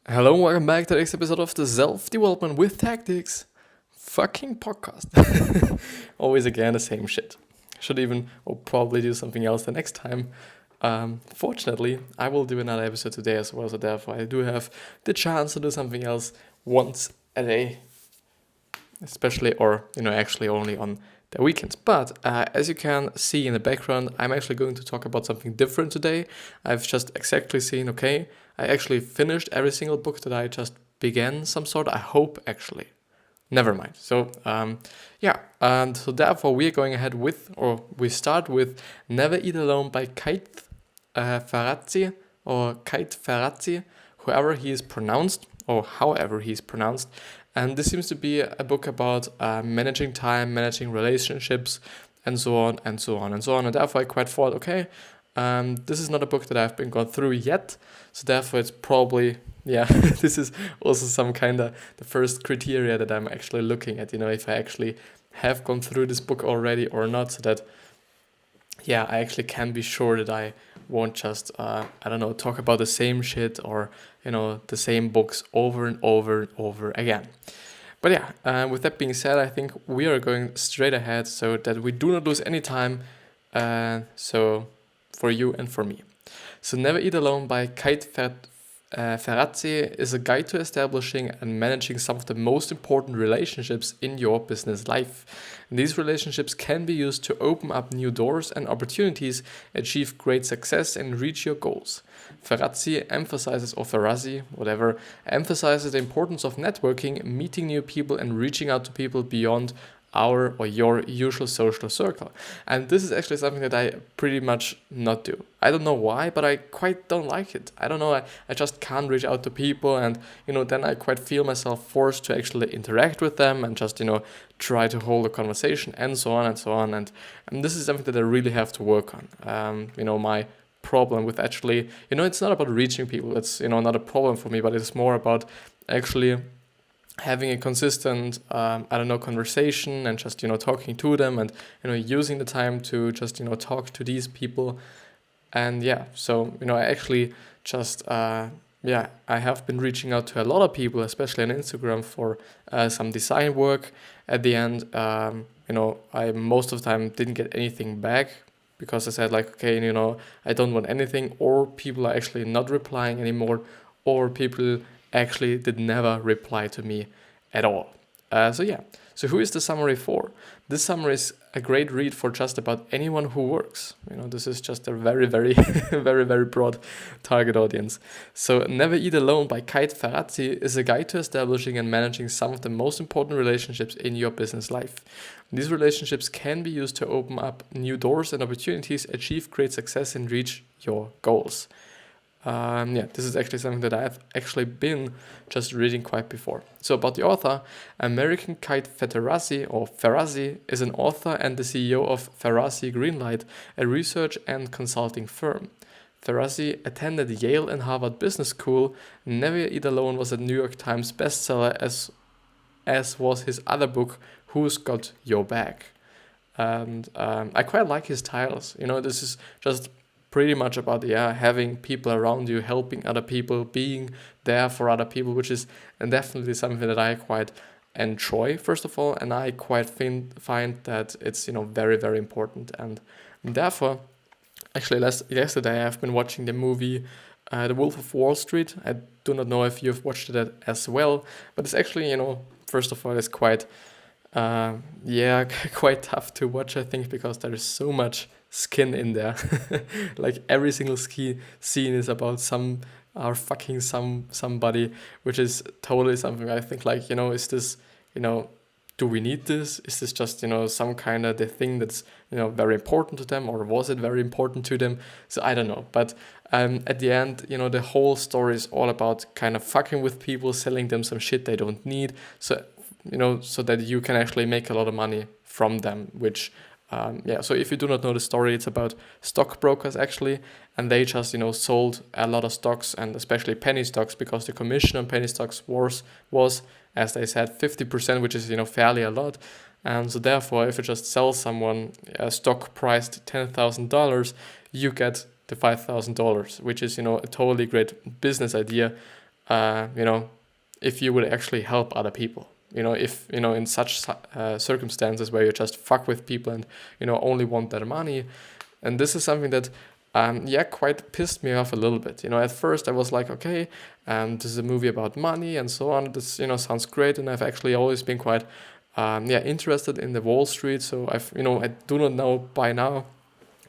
Hello and welcome back to the next episode of the Self-Development with Tactics fucking podcast. Always again the same shit. Should even or probably do something else the next time. Fortunately, I will do another episode today as well, so therefore I do have the chance to do something else once a day, especially or actually only on the weekends. But as you can see in the background, I'm actually going to talk about something different today. I've just exactly seen, okay, I actually finished every single book that I just began some sort. I hope actually. Never mind. So yeah, and so therefore we are going ahead with, or we start with Never Eat Alone by Kite Ferrazzi or Kite Ferrazzi, whoever he is pronounced or however he is pronounced. And this seems to be a book about managing time, managing relationships, and so on and so on and so on. And therefore I quite thought, okay, this is not a book that I've been gone through yet, so therefore it's probably, yeah, this is also some kind of the first criteria that I'm actually looking at, if I actually have gone through this book already or not, so that, yeah, I actually can be sure that I won't just, I don't know, talk about the same shit or, the same books over and over and over again. But yeah, with that being said, I think we are going straight ahead so that we do not lose any time. So for you and for me. So Never Eat Alone by Ferrazzi is a guide to establishing and managing some of the most important relationships in your business life. And these relationships can be used to open up new doors and opportunities, achieve great success, and reach your goals. Ferrazzi emphasizes, or Ferrazzi, whatever, emphasizes the importance of networking, meeting new people, and reaching out to people beyond our or your usual social circle. And this is actually something that I pretty much not do. I don't know why, but I quite don't like it. I don't know, I just can't reach out to people, and then I quite feel myself forced to actually interact with them and just try to hold a conversation and so on and so on. And this is something that I really have to work on. My problem with actually, it's not about reaching people. It's not a problem for me, but it's more about actually having a consistent, conversation and just, talking to them and, using the time to just, talk to these people. And yeah, so, I actually just, I have been reaching out to a lot of people, especially on Instagram for some design work. At the end, I most of the time didn't get anything back because I said like, okay, I don't want anything, or people are actually not replying anymore, or people actually did never reply to me at all. So who is the summary for? This summary is a great read for just about anyone who works. This is just a very, very, very, very broad target audience. So Never Eat Alone by Kite Ferrazzi is a guide to establishing and managing some of the most important relationships in your business life. These relationships can be used to open up new doors and opportunities, achieve great success, and reach your goals. This is actually something that I've actually been just reading quite before. So about the author, American Kite Ferrazzi is an author and the CEO of Ferrazzi Greenlight, a research and consulting firm. Ferrazzi attended Yale and Harvard Business School. Never Eat Alone was a New York Times bestseller, as was his other book, Who's Got Your Back. And I quite like his titles. This is just pretty much about having people around you, helping other people, being there for other people, which is definitely something that I quite enjoy, first of all, and I quite find that it's very, very important. And therefore, actually yesterday I've been watching the movie The Wolf of Wall Street. I do not know if you've watched it as well, but it's actually first of all, it's quite quite tough to watch, I think, because there is so much skin in there. Like every single ski scene is about fucking somebody, which is totally something I think like, is this, do we need this? Is this just, some kind of the thing that's, very important to them, or was it very important to them? So I don't know. But at the end, the whole story is all about kind of fucking with people, selling them some shit they don't need. So, so that you can actually make a lot of money from them, which so if you do not know the story, it's about stockbrokers actually, and they just, sold a lot of stocks, and especially penny stocks, because the commission on penny stocks was, as they said, 50%, which is, fairly a lot. And so therefore, if you just sell someone a stock priced $10,000, you get the $5,000, which is, a totally great business idea. if you would actually help other people. If, in such circumstances where you just fuck with people and, only want their money. And this is something that, quite pissed me off a little bit. At first I was like, okay, this is a movie about money and so on. This, sounds great. And I've actually always been quite, interested in the Wall Street. So I do not know by now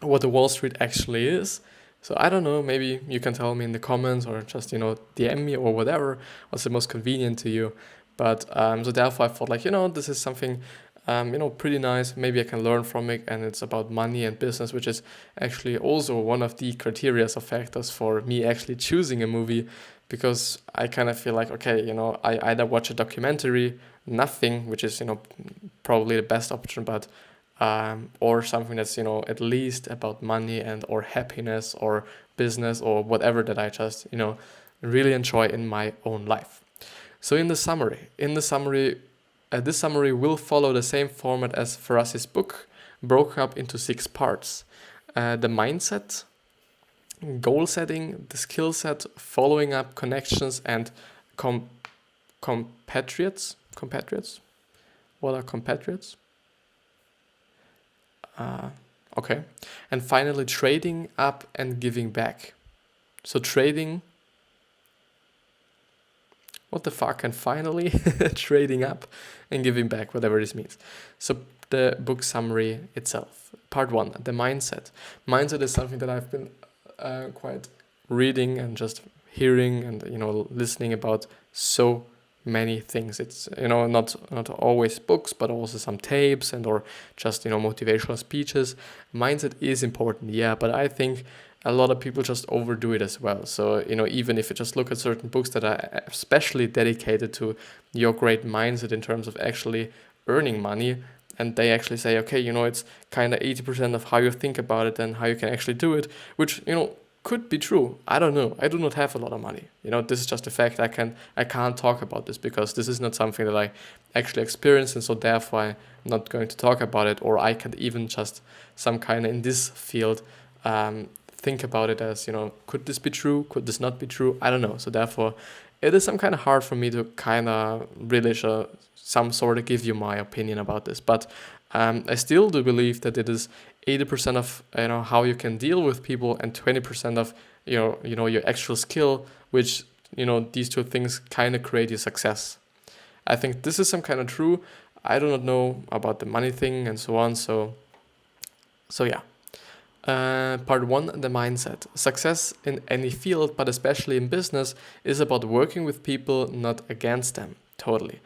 what the Wall Street actually is. So I don't know, maybe you can tell me in the comments or just, DM me or whatever, what's the most convenient to you. But so therefore I thought like, this is something, pretty nice. Maybe I can learn from it. And it's about money and business, which is actually also one of the criteria or factors for me actually choosing a movie, because I kind of feel like, okay, I either watch a documentary, nothing, which is, probably the best option, but or something that's, at least about money and or happiness or business or whatever that I just, really enjoy in my own life. So this summary will follow the same format as Ferrazzi's book, broken up into 6 parts. The mindset, goal setting, the skill set, following up, connections, and compatriots. What are compatriots? Okay. And finally, trading up and giving back. So trading, what the fuck? And finally, trading up and giving back, whatever this means. So the book summary itself. Part 1, the mindset. Mindset is something that I've been quite reading and just hearing and, listening about so many things. It's, not always books, but also some tapes and or just, motivational speeches. Mindset is important, yeah, but I think a lot of people just overdo it as well. So, even if you just look at certain books that are especially dedicated to your great mindset in terms of actually earning money, and they actually say, okay, it's kind of 80% of how you think about it and how you can actually do it, which, could be true. I don't know. I do not have a lot of money. This is just a fact. I can't talk about this because this is not something that I actually experienced, and so therefore I'm not going to talk about it. Or I could even just some kind of in this field think about it as, could this be true? Could this not be true? I don't know. So therefore it is some kind of hard for me to kind of really some sort of give you my opinion about this. But I still do believe that it is 80% of how you can deal with people and 20% of your actual skill, which these two things kind of create your success. I think this is some kind of true. I do not know about the money thing and so on. So yeah. Part 1, the mindset. Success in any field, but especially in business, is about working with people, not against them. Totally.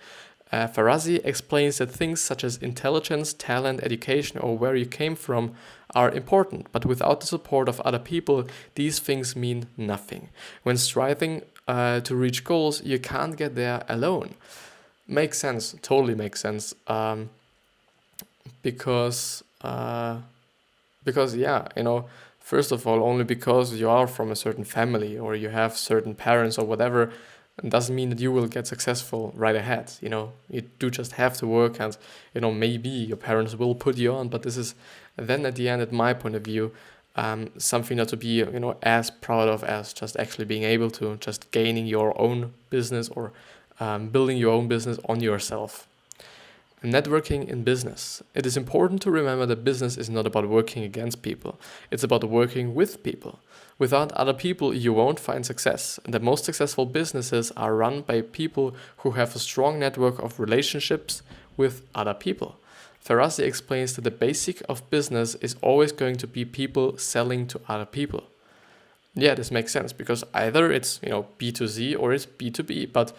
Ferrazzi explains that things such as intelligence, talent, education, or where you came from are important, but without the support of other people, these things mean nothing. When striving to reach goals, you can't get there alone. Makes sense, totally makes sense. Because first of all, only because you are from a certain family or you have certain parents or whatever, it doesn't mean that you will get successful right ahead. You do just have to work, and maybe your parents will put you on, but this is then at the end, at my point of view, something not to be as proud of as just actually being able to just gaining your own business or building your own business on yourself. Networking in business. It is important to remember that business is not about working against people. It's about working with people. Without other people, you won't find success. The most successful businesses are run by people who have a strong network of relationships with other people. Ferrazzi explains that the basic of business is always going to be people selling to other people. Yeah, this makes sense because either it's, B2C or it's B2B, but,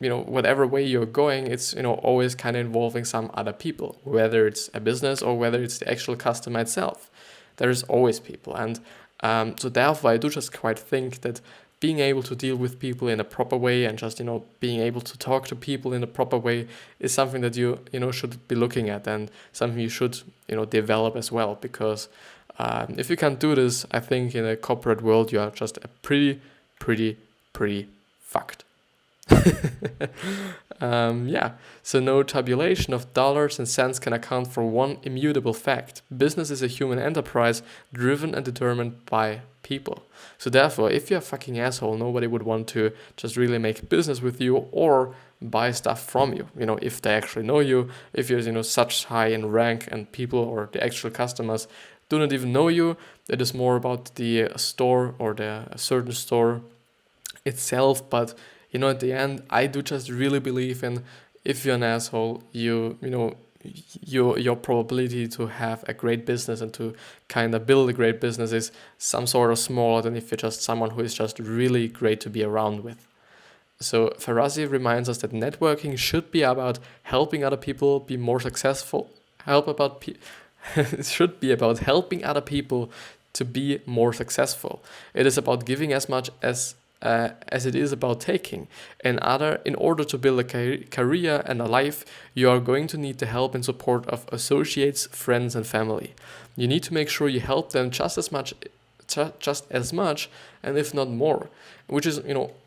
whatever way you're going, it's, always kind of involving some other people, whether it's a business or whether it's the actual customer itself. There is always people. And so therefore, I do just quite think that being able to deal with people in a proper way and just, being able to talk to people in a proper way is something that you should be looking at and something you should, develop as well. Because if you can't do this, I think in a corporate world, you are just a pretty fucked. Yeah, so no tabulation of dollars and cents can account for one immutable fact. Business is a human enterprise driven and determined by people. So therefore, if you're a fucking asshole, nobody would want to just really make business with you or buy stuff from you. If they actually know you, if you're, such high in rank and people or the actual customers do not even know you, it is more about the store or the certain store itself. But at the end, I do just really believe in, if you're an asshole, your probability to have a great business and to kind of build a great business is some sort of smaller than if you're just someone who is just really great to be around with. So Farazi reminds us that networking should be about helping other people be more successful. It should be about helping other people to be more successful. It is about giving as much as it is about taking. In order to build a career and a life, you are going to need the help and support of associates, friends, and family. You need to make sure you help them just as much, and if not more, which is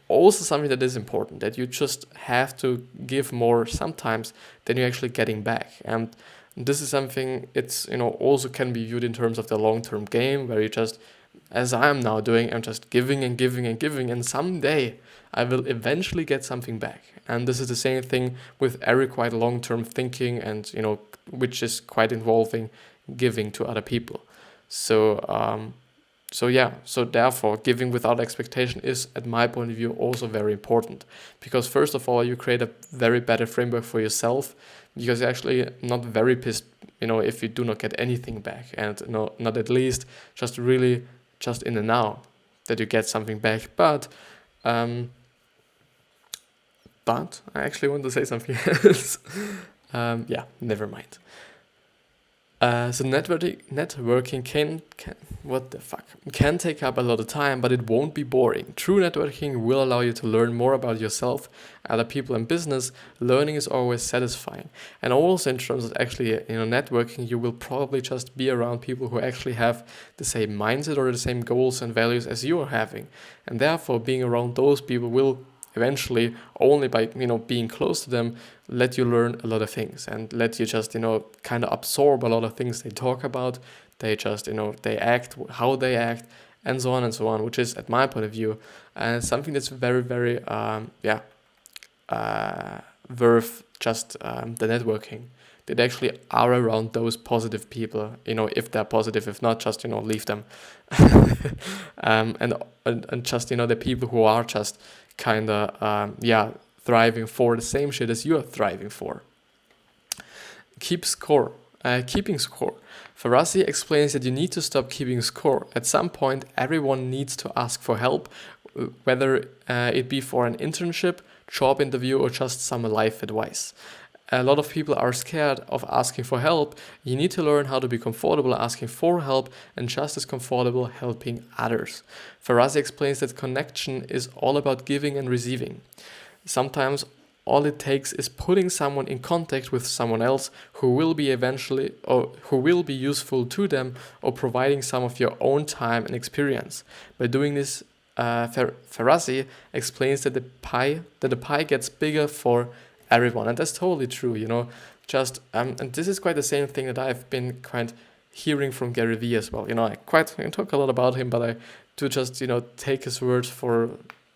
also something that is important. That you just have to give more sometimes than you're actually getting back. And this is something it's also can be viewed in terms of the long-term game, where you just, as I am now doing, I'm just giving and giving and giving, and someday I will eventually get something back. And this is the same thing with every quite long-term thinking, and which is quite involving giving to other people. So therefore, giving without expectation is, at my point of view, also very important. Because first of all, you create a very better framework for yourself, because you're actually not very pissed, if you do not get anything back, and not at least just really just in the now that you get something back. But I actually want to say something else. Never mind. So networking can take up a lot of time, but it won't be boring. True networking will allow you to learn more about yourself, other people, and business. Learning is always satisfying. And also in terms of actually, networking, you will probably just be around people who actually have the same mindset or the same goals and values as you are having. And therefore, being around those people will eventually, only by being close to them, let you learn a lot of things and let you just kind of absorb a lot of things they talk about. They just they act, how they act, and so on, which is, at my point of view, something that's very, very worth just the networking. That actually are around those positive people, if they're positive. If not, just leave them. And just the people who are just kind of thriving for the same shit as you are thriving for. Keeping score. Farazi explains that you need to stop keeping score. At some point, everyone needs to ask for help, whether it be for an internship, job interview, or just some life advice. A lot of people are scared of asking for help. You need to learn how to be comfortable asking for help and just as comfortable helping others. Farazi explains that connection is all about giving and receiving. Sometimes all it takes is putting someone in contact with someone else who will be useful to them, or providing some of your own time and experience. By doing this, Farazi explains that the pie gets bigger for everyone, and that's totally true. And this is quite the same thing that I've been quite hearing from Gary Vee as well. I talk a lot about him, but I do just take his words for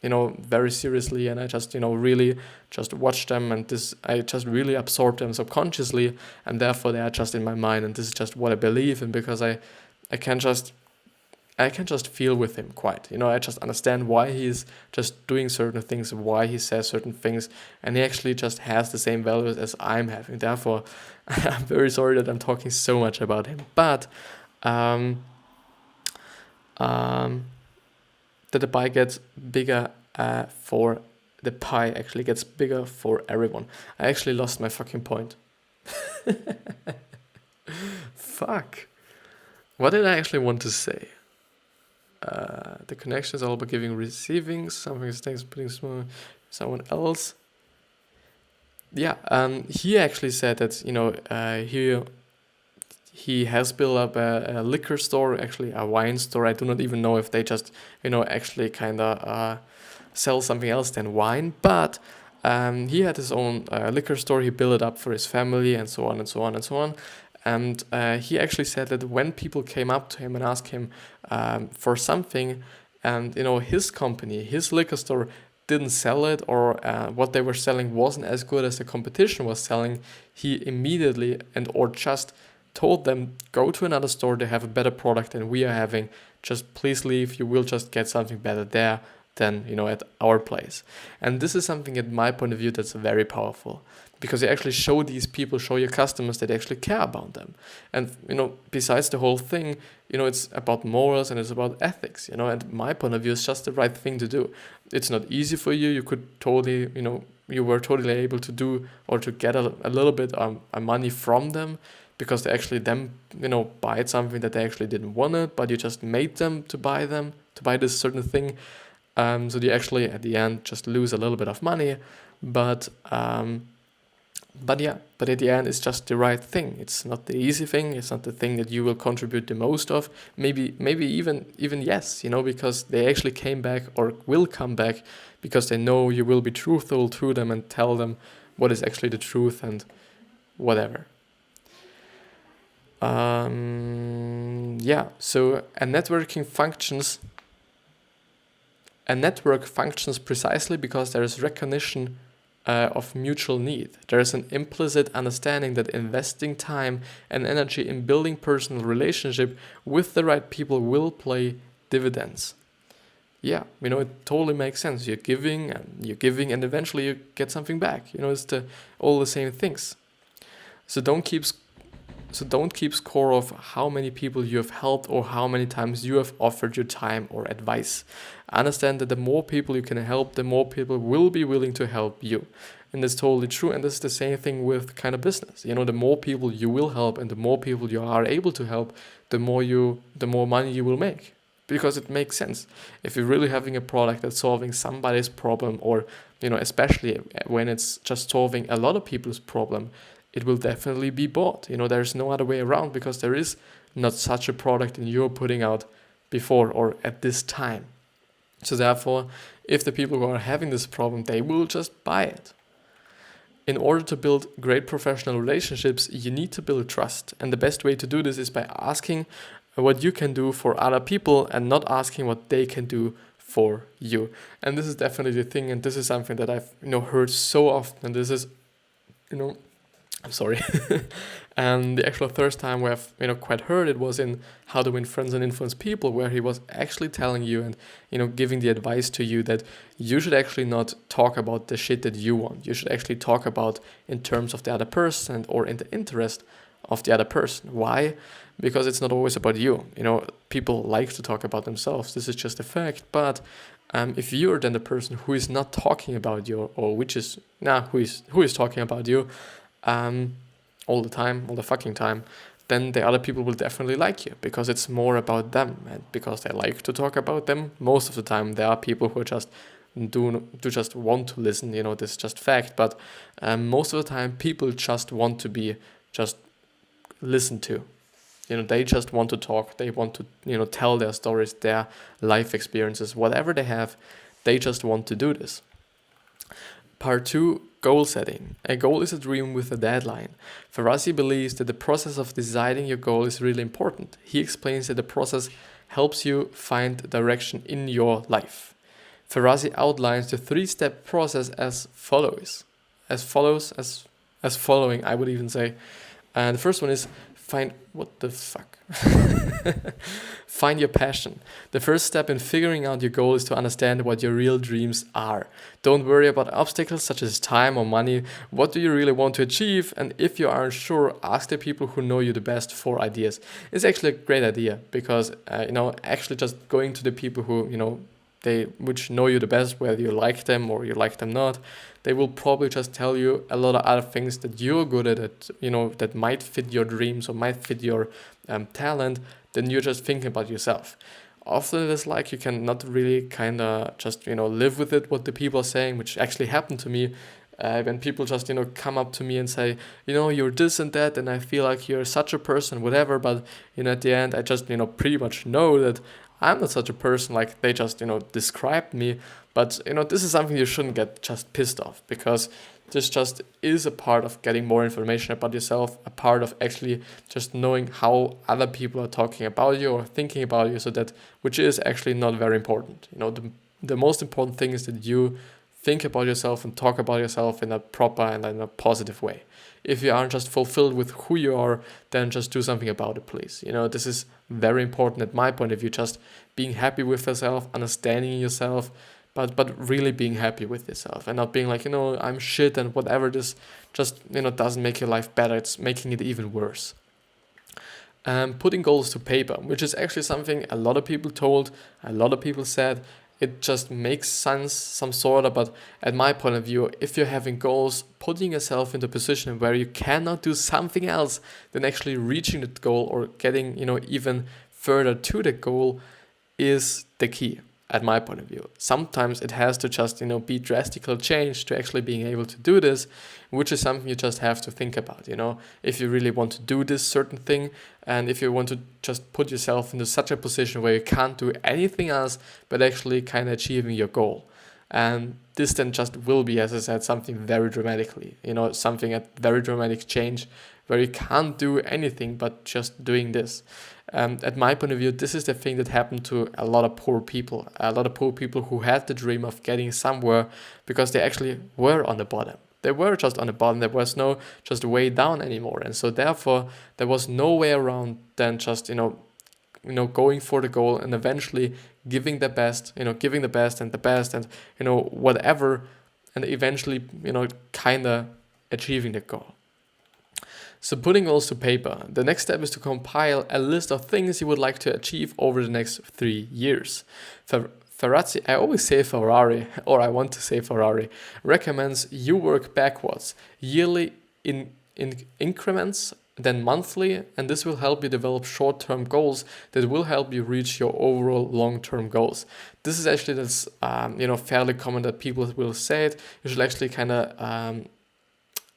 very seriously, and I just really just watch them, and I just really absorb them subconsciously, and therefore they are just in my mind, and this is just what I believe in, because I can just feel with him quite. I just understand why he's just doing certain things, why he says certain things, and he actually just has the same values as I'm having. Therefore, I'm very sorry that I'm talking so much about him, but that the pie gets bigger the pie actually gets bigger for everyone. I actually lost my fucking point. Fuck. What did I actually want to say? The connection is all about giving, receiving. Something is putting someone else. He actually said that he has built up a liquor store, actually a wine store. I do not even know if they just actually kind of sell something else than wine, but He had his own liquor store. He built it up for his family, and so on and so on and so on. And he actually said that when people came up to him and asked him for something, and his company, his liquor store, didn't sell it, or what they were selling wasn't as good as the competition was selling, he immediately or just told them, go to another store, they have a better product than we are having, just please leave, you will just get something better there than at our place. And this is something, at my point of view, that's very powerful, because you actually show these people, show your customers that they actually care about them. And besides the whole thing, it's about morals and it's about ethics, and my point of view is just the right thing to do. It's not easy for you. You could totally, you were totally able to do or to get a little bit of money from them, because they actually buy something that they actually didn't want it, but you just made them to buy this certain thing. So you actually at the end just lose a little bit of money, but at the end it's just the right thing. It's not the easy thing. It's not the thing that you will contribute the most of. Maybe even yes, because they actually came back or will come back because they know you will be truthful to them and tell them what is actually the truth and whatever. So a network functions precisely because there is recognition of mutual need. There is an implicit understanding that investing time and energy in building personal relationship with the right people will pay dividends. Yeah, it totally makes sense. You're giving and eventually you get something back. It's all the same things. So don't keep score of how many people you have helped or how many times you have offered your time or advice. Understand that the more people you can help, the more people will be willing to help you. And that's totally true. And this is the same thing with kind of business. The more people you will help and the more people you are able to help, the more money you will make. Because it makes sense. If you're really having a product that's solving somebody's problem, or especially when it's just solving a lot of people's problem, it will definitely be bought. There's no other way around, because there is not such a product that you're putting out before or at this time. So therefore, if the people who are having this problem, they will just buy it. In order to build great professional relationships, you need to build trust. And the best way to do this is by asking what you can do for other people and not asking what they can do for you. And this is definitely the thing. And this is something that I've heard so often. And this is, I'm sorry. And the actual first time where I've quite heard it was in How to Win Friends and Influence People, where he was actually telling you and giving the advice to you that you should actually not talk about the shit that you want. You should actually talk about in terms of the other person or in the interest of the other person. Why? Because it's not always about you. People like to talk about themselves. This is just a fact. But if you're then the person who is not talking about you, or who is talking about you, all the fucking time, then the other people will definitely like you, because it's more about them, and because they like to talk about them. Most of the time there are people who just do just want to listen, this is just fact, but most of the time people just want to be just listened to. They just want to talk, they want to tell their stories, their life experiences, whatever they have, they just want to do this. Part 2, goal setting. A goal is a dream with a deadline. Ferrazzi believes that the process of deciding your goal is really important. He explains that the process helps you find direction in your life. Ferrazzi outlines the 3-step process as follows, I would even say. And the first one is find your passion. The first step in figuring out your goal is to understand what your real dreams are. Don't worry about obstacles such as time or money. What do you really want to achieve? And if you aren't sure, ask the people who know you the best for ideas. It's actually a great idea, because actually just going to the people who which know you the best, whether you like them or you like them not, they will probably just tell you a lot of other things that you're good at, that might fit your dreams or might fit your talent. Then you're just thinking about yourself. Often it is like you can not really kind of just, live with it, what the people are saying, which actually happened to me. When people just, come up to me and say, you're this and that, and I feel like you're such a person, whatever. But, at the end, I just, pretty much know that I'm not such a person. Like, they just, described me. But this is something you shouldn't get just pissed off, because this just is a part of getting more information about yourself, a part of actually just knowing how other people are talking about you or thinking about you, so that, which is actually not very important. The most important thing is that you think about yourself and talk about yourself in a proper and in a positive way. If you aren't just fulfilled with who you are, then just do something about it, please. This is very important at my point of view, just being happy with yourself, understanding yourself, but really being happy with yourself, and not being like, I'm shit and whatever. This just, doesn't make your life better. It's making it even worse. Putting goals to paper, which is actually something a lot of people told, a lot of people said. It just makes sense, some sort of, but at my point of view, if you're having goals, putting yourself into a position where you cannot do something else than actually reaching that goal or getting, even further to the goal is the key. At my point of view, sometimes it has to just, be drastically changed to actually being able to do this, which is something you just have to think about, if you really want to do this certain thing, and if you want to just put yourself into such a position where you can't do anything else but actually kind of achieving your goal. And this then just will be, as I said, something very dramatically, something at very dramatic change where you can't do anything but just doing this. At my point of view, this is the thing that happened to a lot of poor people who had the dream of getting somewhere because they actually were on the bottom. They were just on the bottom. There was no just way down anymore. And so therefore, there was no way around than just, going for the goal and eventually giving the best and the best and, whatever, and eventually, kind of achieving the goal. So putting goals to paper, the next step is to compile a list of things you would like to achieve over the next 3 years. Ferrazzi, I always say Ferrari, or I want to say Ferrari, recommends you work backwards, yearly in increments, then monthly, and this will help you develop short-term goals that will help you reach your overall long-term goals. This is actually fairly common that people will say it. You should actually kind of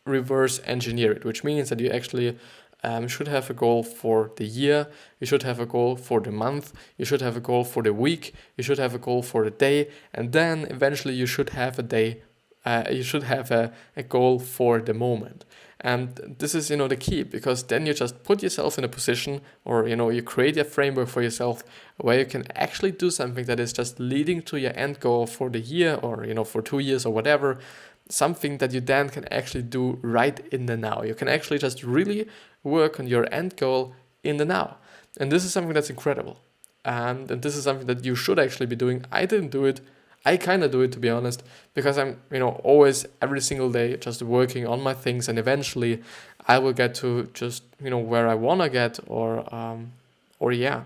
reverse engineer it, which means that you actually should have a goal for the year, you should have a goal for the month, you should have a goal for the week, you should have a goal for the day, and then eventually you should have a goal for the moment. And this is, the key, because then you just put yourself in a position, or, you create a framework for yourself where you can actually do something that is just leading to your end goal for the year, or, for 2 years or whatever, something that you then can actually do right in the now. You can actually just really work on your end goal in the now. And this is something that's incredible. And this is something that you should actually be doing. I didn't do it. I kind of do it, to be honest, because I'm, always every single day just working on my things, and eventually I will get to just, where I want to get, or yeah.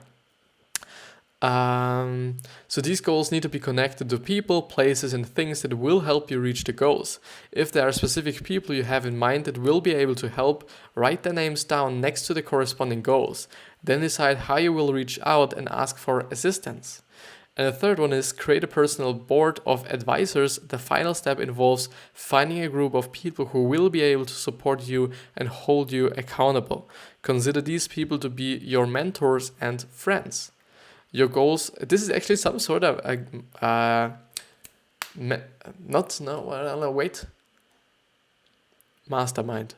So these goals need to be connected to people, places, and things that will help you reach the goals. If there are specific people you have in mind that will be able to help, write their names down next to the corresponding goals. Then decide how you will reach out and ask for assistance. And the third one is create a personal board of advisors. The final step involves finding a group of people who will be able to support you and hold you accountable. Consider these people to be your mentors and friends. Your goals, this is actually some sort of mastermind.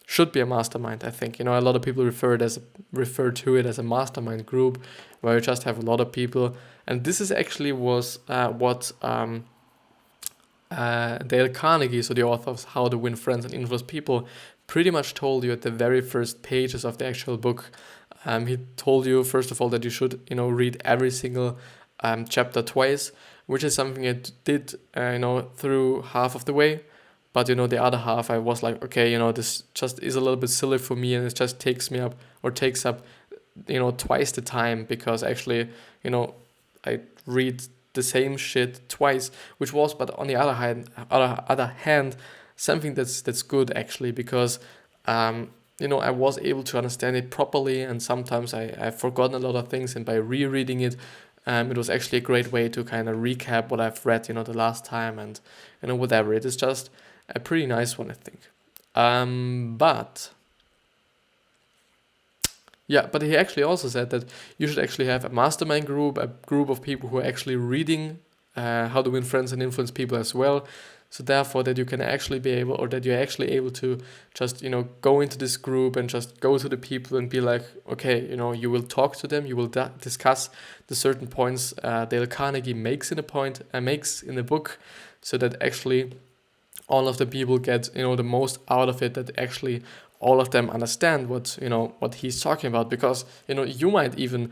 Should be a mastermind, I think. A lot of people refer to it as a mastermind group where you just have a lot of people. And this is actually what Dale Carnegie, so the author of How to Win Friends and Influence People, pretty much told you at the very first pages of the actual book. He told you, first of all, that you should, read every single chapter twice, which is something I did, through half of the way. But, the other half, I was like, okay, this just is a little bit silly for me, and it just takes up, twice the time, because actually, I read the same shit twice, which was, but on the other hand, something that's good actually, because I was able to understand it properly, and sometimes I've forgotten a lot of things, and by rereading it, it was actually a great way to kind of recap what I've read, the last time, and whatever. It is just a pretty nice one, I think. But he actually also said that you should actually have a mastermind group, a group of people who are actually reading how to win friends and influence people as well. So therefore, that you can actually be able, or that you're actually able to just, go into this group and just go to the people and be like, okay, you will talk to them, you will discuss the certain points Dale Carnegie makes in the book, so that actually all of the people get, the most out of it, that actually all of them understand what he's talking about, because, you might even,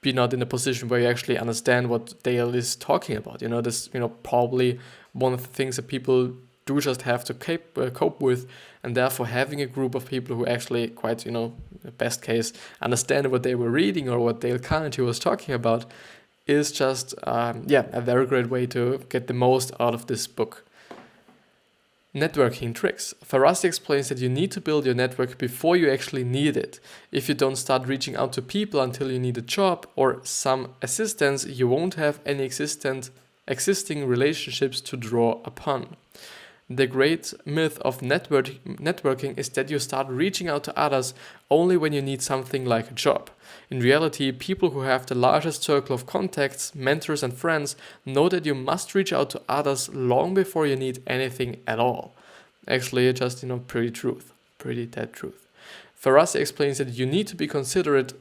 be not in a position where you actually understand what Dale is talking about. This, probably one of the things that people do just have to cope with, and therefore having a group of people who actually quite, the best case, understand what they were reading or what Dale Carnegie was talking about is just, a very great way to get the most out of this book. Networking tricks. Ferrazzi explains that you need to build your network before you actually need it. If you don't start reaching out to people until you need a job or some assistance, you won't have any existing relationships to draw upon. The great myth of networking is that you start reaching out to others only when you need something like a job. In reality, people who have the largest circle of contacts, mentors and friends know that you must reach out to others long before you need anything at all. Actually, just, pretty dead truth. Ferrazzi explains that you need to be considered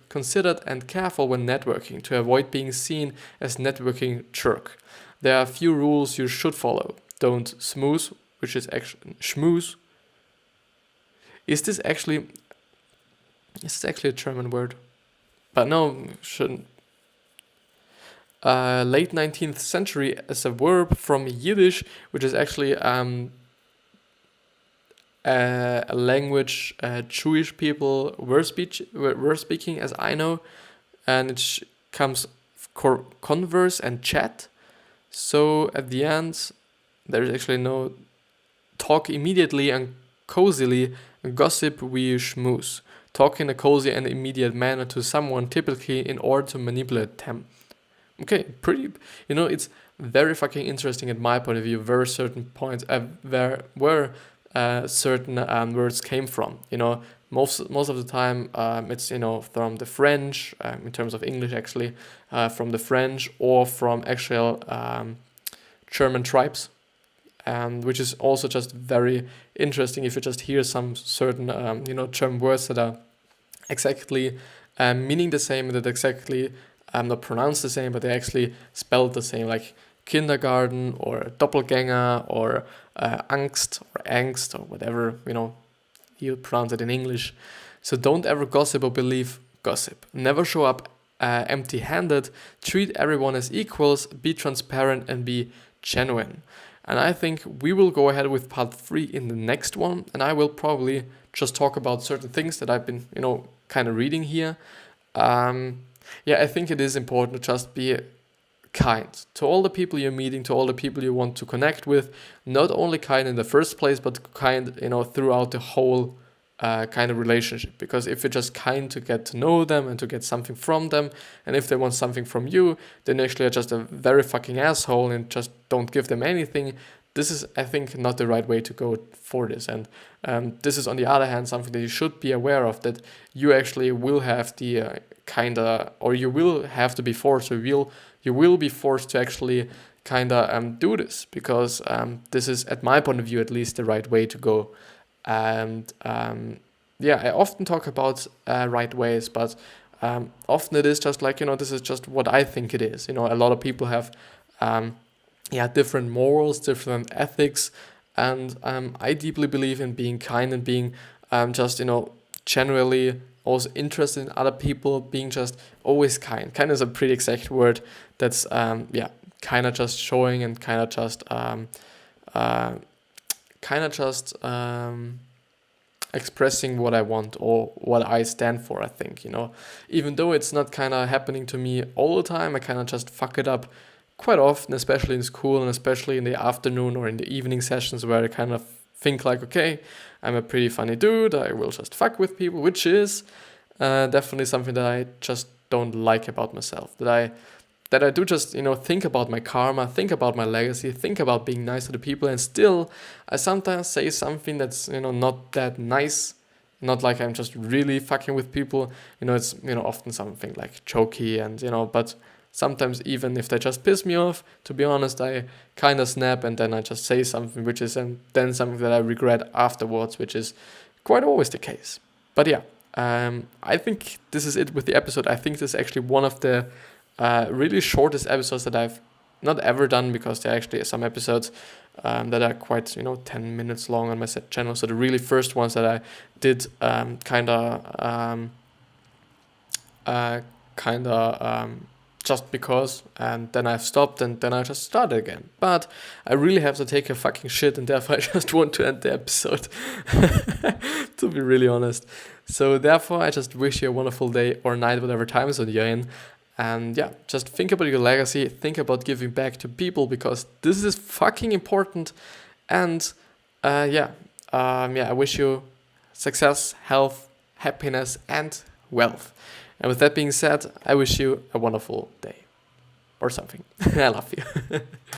and careful when networking to avoid being seen as networking jerk. There are a few rules you should follow. Don't schmooze, which is actually schmooze. Is this actually a German word? But no, shouldn't. Late 19th century as a verb from Yiddish, which is actually a language Jewish people were speaking, as I know, and it comes converse and chat. So at the end, there is actually no talk immediately and cozily, gossip we schmooze. Talk in a cozy and immediate manner to someone, typically in order to manipulate them. Okay, it's very fucking interesting at my point of view, where certain points, where certain words came from. Most of the time it's, from the French, in terms of English actually, from the French or from actual German tribes. Which is also just very interesting if you just hear some certain, German words that are exactly meaning the same, that exactly not pronounced the same, but they actually spelled the same, like kindergarten or doppelganger or angst or whatever, you pronounce it in English. So don't ever gossip or believe gossip. Never show up empty-handed. Treat everyone as equals. Be transparent and be genuine. And I think we will go ahead with part 3 in the next one, and I will probably just talk about certain things that I've been, kind of reading here. I think it is important to just be kind to all the people you're meeting, to all the people you want to connect with. Not only kind in the first place, but kind, throughout the whole kind of relationship. Because if you're just kind to get to know them and to get something from them, and if they want something from you, then actually are just a very fucking asshole and just don't give them anything. This is, I think, not the right way to go for this. And this is, on the other hand, something that you should be aware of, that you actually will have the you will have to be forced, or you will be forced to actually do this, because this is, at my point of view at least, the right way to go. And I often talk about right ways, but often it is just like, this is just what I think it is. A lot of people have different morals, different ethics, and I deeply believe in being kind and being generally also interested in other people, being just always kind. Kind is a pretty exact word that's kind of just showing and kind of just expressing what I want or what I stand for, I think, Even though it's not kind of happening to me all the time, I kind of just fuck it up quite often, especially in school and especially in the afternoon or in the evening sessions, where I kind of think like, okay, I'm a pretty funny dude, I will just fuck with people, which is definitely something that I just don't like about myself, that I do just, think about my karma, think about my legacy, think about being nice to the people, and still I sometimes say something that's, not that nice, not like I'm just really fucking with people, it's, often something like jokey and, but sometimes even if they just piss me off, to be honest, I kind of snap and then I just say something which is then something that I regret afterwards, which is quite always the case. But yeah, I think this is it with the episode. I think this is actually one of the really shortest episodes that I've not ever done, because there are actually some episodes that are quite 10 minutes long on my channel. So the really first ones that I did just because, and then I've stopped and then I just started again. But I really have to take a fucking shit, and therefore I just want to end the episode, to be really honest. So therefore I just wish you a wonderful day or night, whatever time zone you're in. And yeah, just think about your legacy, think about giving back to people, because this is fucking important. And I wish you success, health, happiness, and wealth. And with that being said, I wish you a wonderful day or something. I love you.